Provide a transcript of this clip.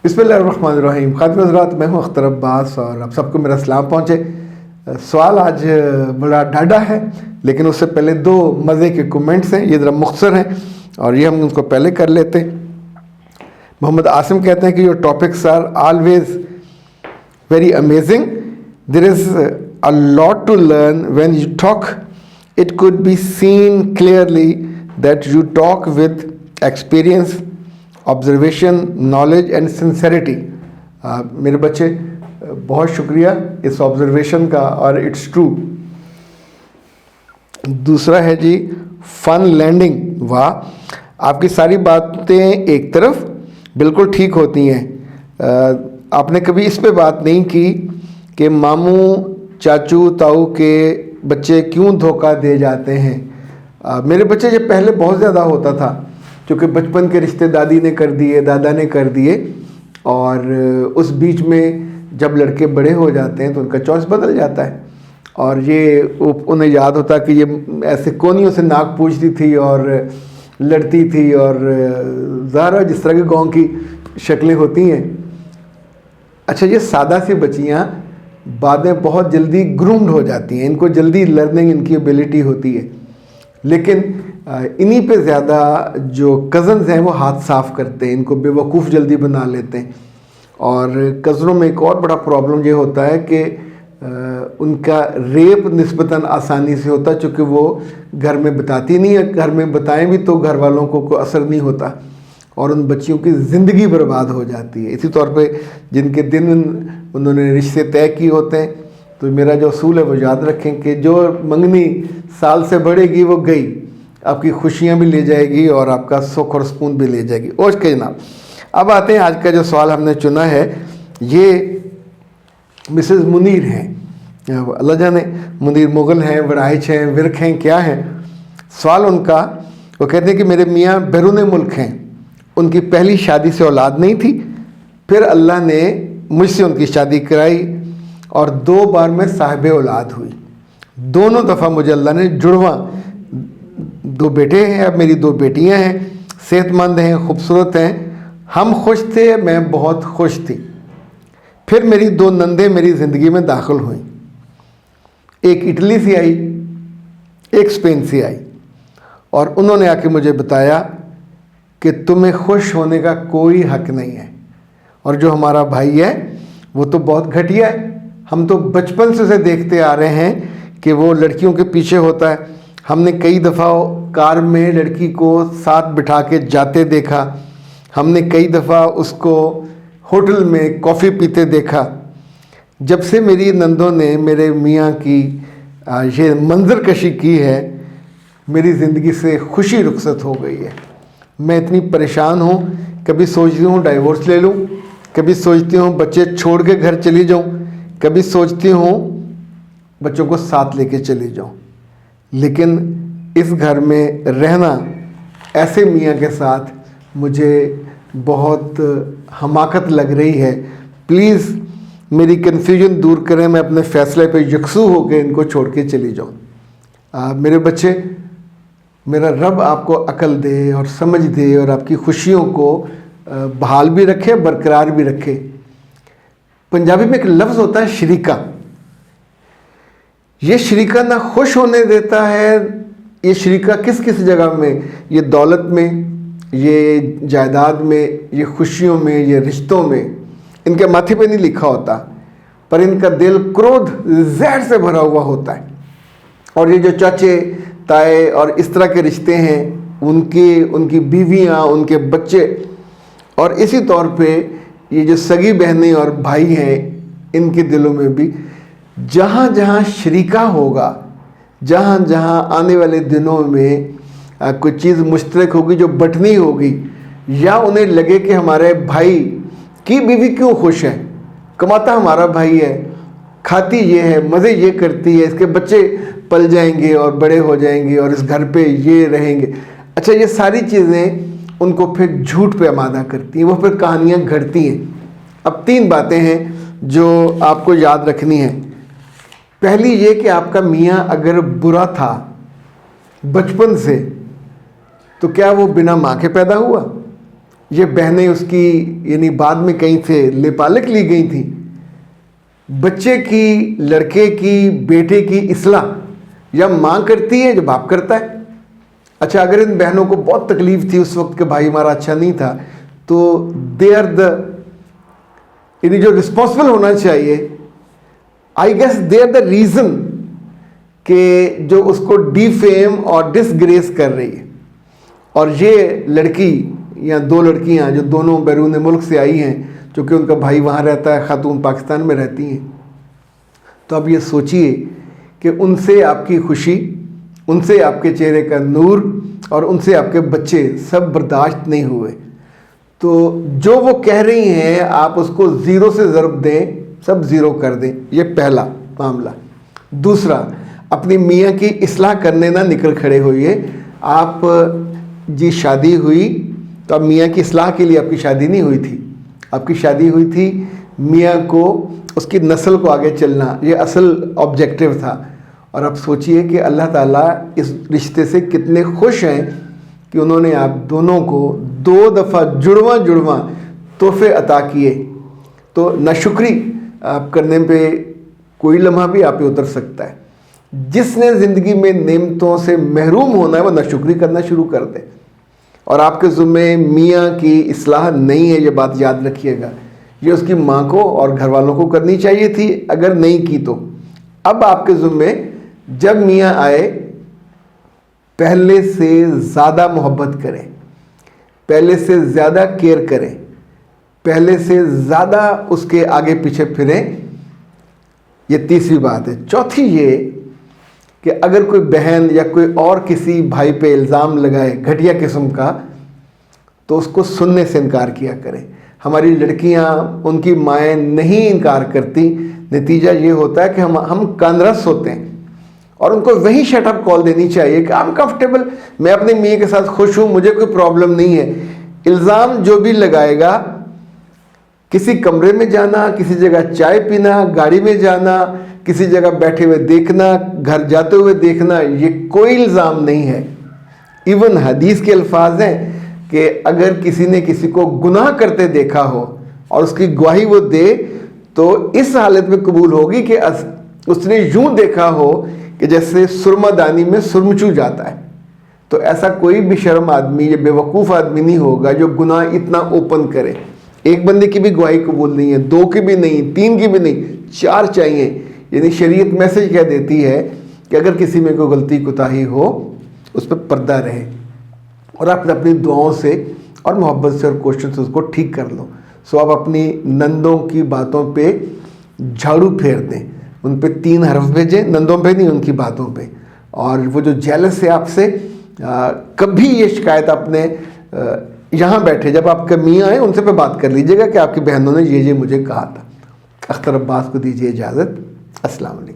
बिस्मिल्लाहिर्रहमानिर्रहीम। खातिन हज़रात, मैं हूँ अख्तर अब्बास और आप सबको मेरा सलाम पहुँचे। सवाल आज बड़ा डाढ़ा है, लेकिन उससे पहले दो मज़े के कमेंट्स हैं, ये ज़रा मुख्तसर हैं और ये हम उनको पहले कर लेते हैं। मोहम्मद आसिम कहते हैं कि your topics are always very amazing, there is a lot to learn when you talk, it could be seen clearly that you talk with experience, observation, knowledge and sincerity. मेरे बच्चे, बहुत शुक्रिया इस ऑब्जर्वेशन का और इट्स ट्रू। दूसरा है जी fun landing. वाह, आपकी सारी बातें एक तरफ बिल्कुल ठीक होती हैं। आपने कभी इस पे बात नहीं की कि मामू चाचू ताऊ के बच्चे क्यों धोखा दे जाते हैं। मेरे बच्चे जब पहले बहुत ज़्यादा होता था, क्योंकि बचपन के रिश्ते दादी ने कर दिए, दादा ने कर दिए, और उस बीच में जब लड़के बड़े हो जाते हैं तो उनका चॉइस बदल जाता है। और ये उन्हें याद होता कि ये ऐसे कोनियों से नाक पूछती थी और लड़ती थी, और ज़ाहिर जिस तरह के गाँव की शक्लें होती हैं। अच्छा, ये सादा सी बच्चियाँ बाद में बहुत जल्दी ग्रूम्ड हो जाती हैं, इनको जल्दी लर्निंग इनकी एबिलिटी होती है, लेकिन इन्हीं पे ज़्यादा जो कज़न्स हैं वो हाथ साफ़ करते हैं, इनको बेवकूफ़ जल्दी बना लेते हैं। और कज़नों में एक और बड़ा प्रॉब्लम ये होता है कि उनका रेप निस्बतन आसानी से होता, चूँकि वो घर में बताती नहीं है, घर में बताएं भी तो घर वालों को कोई असर नहीं होता और उन बच्चियों की ज़िंदगी बर्बाद हो जाती है। इसी तौर पे जिनके दिन उन्होंने रिश्ते तय किए होते हैं, तो मेरा जो असूल है वो याद रखें कि जो मंगनी साल से बढ़ेगी वो गई, आपकी खुशियाँ भी ले जाएगी और आपका सुख और सुकून भी ले जाएगी। ओके जनाब, अब आते हैं आज का जो सवाल हमने चुना है, ये मिसेज़ मुनीर हैं। अल्लाह जाने मुनीर मुग़ल हैं, वराइच हैं, विरक हैं, क्या हैं। सवाल उनका, वो कहते हैं कि मेरे मियाँ बैरून मुल्क हैं, उनकी पहली शादी से औलाद नहीं थी, फिर अल्लाह ने मुझसे उनकी शादी कराई और 2 बार में साहिब औलाद हुई। दोनों दफ़ा मुझे अल्लाह ने जुड़वा 2 बेटे हैं, अब मेरी 2 बेटियां हैं, सेहतमंद हैं, खूबसूरत हैं। हम खुश थे, मैं बहुत खुश थी। फिर मेरी 2 नंदे मेरी ज़िंदगी में दाखिल हुई, एक इटली से आई, एक स्पेन से आई, और उन्होंने आके मुझे बताया कि तुम्हें खुश होने का कोई हक नहीं है, और जो हमारा भाई है वो तो बहुत घटिया है। हम तो बचपन से देखते आ रहे हैं कि वो लड़कियों के पीछे होता है। हमने कई दफ़ा कार में लड़की को साथ बिठा के जाते देखा, हमने कई दफ़ा उसको होटल में कॉफ़ी पीते देखा। जब से मेरी नंदों ने मेरे मियाँ की ये मंजर कशी की है, मेरी ज़िंदगी से खुशी रुखसत हो गई है। मैं इतनी परेशान हूँ, कभी सोचती हूँ डाइवोर्स ले लूँ, कभी सोचती हूँ बच्चे छोड़ के घर चली जाऊँ, कभी सोचती हूँ बच्चों को साथ लेके चली जाऊँ। लेकिन इस घर में रहना ऐसे मियाँ के साथ मुझे बहुत हमाकत लग रही है। प्लीज़ मेरी कन्फ्यूजन दूर करें, मैं अपने फ़ैसले पे यकसू होकर इनको छोड़ के चली जाऊँ। मेरे बच्चे, मेरा रब आपको अकल दे और समझ दे और आपकी खुशियों को बहाल भी रखे, बरकरार भी रखे। पंजाबी में एक लफ्ज़ होता है शरीका। ये शरीका ना खुश होने देता है। ये शरीका किस किस जगह में, ये दौलत में, ये जायदाद में, ये खुशियों में, ये रिश्तों में, इनके माथे पे नहीं लिखा होता, पर इनका दिल क्रोध जहर से भरा हुआ होता है। और ये जो चाचे ताए और इस तरह के रिश्ते हैं, उनकी बीवियाँ, उनके बच्चे, और इसी तौर पे ये जो सगी बहनें और भाई हैं, इनके दिलों में भी जहाँ जहाँ शरीका होगा, जहाँ जहाँ आने वाले दिनों में कोई चीज़ मुश्तरक होगी जो बटनी होगी, या उन्हें लगे कि हमारे भाई की बीवी क्यों खुश है, कमाता हमारा भाई है, खाती ये है, मज़े ये करती है, इसके बच्चे पल जाएंगे और बड़े हो जाएंगे और इस घर पे ये रहेंगे। अच्छा, ये सारी चीज़ें उनको फिर झूठ पे आमादा करती हैं, वो फिर कहानियाँ घड़ती हैं। अब 3 बातें हैं जो आपको याद रखनी है। पहली ये कि आपका मियाँ अगर बुरा था बचपन से, तो क्या वो बिना माँ के पैदा हुआ? ये बहनें उसकी यानी बाद में कहीं से लेपालक ली गई थी। बच्चे की, लड़के की, बेटे की इस्लाह या माँ करती है या बाप करता है। अच्छा, अगर इन बहनों को बहुत तकलीफ थी उस वक्त कि भाई हमारा अच्छा नहीं था, तो दे आर द, यानी जो रिस्पॉन्सिबल होना चाहिए, I guess they are the reason कि जो उसको डिफेम और डिसग्रेस कर रही है। और ये लड़की या दो लड़कियां जो दोनों बैरून मुल्क से आई हैं, चूँकि उनका भाई वहाँ रहता है, खातून पाकिस्तान में रहती हैं, तो अब ये सोचिए कि उनसे आपकी खुशी, उनसे आपके चेहरे का नूर और उनसे आपके बच्चे सब बर्दाश्त नहीं हुए। तो जो वो कह रही हैं आप उसको ज़ीरो से ज़रब दें, सब ज़ीरो कर दें। ये पहला मामला। दूसरा, अपनी मियाँ की इस्लाह करने ना निकल खड़े होइए। आप जी शादी हुई तो अब मियाँ की इस्लाह के लिए आपकी शादी नहीं हुई थी, आपकी शादी हुई थी मियाँ को, उसकी नस्ल को आगे चलना, ये असल ऑब्जेक्टिव था। और अब सोचिए कि अल्लाह ताला इस रिश्ते से कितने खुश हैं कि उन्होंने आप दोनों को 2 दफ़ा जुड़वा तोहफे अता किए। तो नाशुक्री आप करने पे कोई लम्हा भी आप पे उतर सकता है। जिसने ज़िंदगी में नेमतों से महरूम होना है वो नाशुक्री करना शुरू कर दे। और आपके ज़ुम्मे मियाँ की इस्लाह नहीं है, ये बात याद रखिएगा। ये उसकी माँ को और घर वालों को करनी चाहिए थी, अगर नहीं की तो अब आपके ज़ुम्मे, जब मियाँ आए पहले से ज़्यादा मोहब्बत करें, पहले से ज़्यादा केयर करें, पहले से ज़्यादा उसके आगे पीछे फिरें। ये तीसरी बात है। चौथी ये कि अगर कोई बहन या कोई और किसी भाई पे इल्ज़ाम लगाए घटिया किस्म का, तो उसको सुनने से इनकार किया करें। हमारी लड़कियां, उनकी माएँ नहीं इनकार करती। नतीजा ये होता है कि हम कानरस होते हैं और उनको वही शटअप कॉल देनी चाहिए कि आई एम कंफर्टेबल, मैं अपनी मियाँ के साथ खुश हूँ, मुझे कोई प्रॉब्लम नहीं है। इल्ज़ाम जो भी लगाएगा, किसी कमरे में जाना, किसी जगह चाय पीना, गाड़ी में जाना, किसी जगह बैठे हुए देखना, घर जाते हुए देखना, ये कोई इल्ज़ाम नहीं है। इवन हदीस के अल्फाज हैं कि अगर किसी ने किसी को गुनाह करते देखा हो और उसकी गवाही वो दे, तो इस हालत में कबूल होगी कि उसने यूं देखा हो कि जैसे सुरमादानी में सुरमचू जाता है। तो ऐसा कोई भी शर्म आदमी या बेवकूफ़ आदमी नहीं होगा जो गुनाह इतना ओपन करे। एक बंदे की भी गवाही कबूल नहीं है, 2 की भी नहीं, 3 की भी नहीं, 4 चाहिए। यानी शरीयत मैसेज क्या देती है कि अगर किसी में कोई गलती कोताही हो, उस पर पर्दा रहे और आप अपनी दुआओं से और मोहब्बत से और कोशिश से उसको ठीक कर लो। सो आप अपनी नंदों की बातों पे झाड़ू फेर दें, उन पे 3 हरफ भेजें, नंदों पे नहीं, उनकी बातों पे। और वो जो जेलस है आपसे, कभी ये शिकायत आपने यहाँ बैठे जब आपके मियाँ आए उनसे पे बात कर लीजिएगा कि आपकी बहनों ने ये मुझे कहा था। अख्तर अब्बास को दीजिए इजाज़त। अस्सलाम वालेकुम।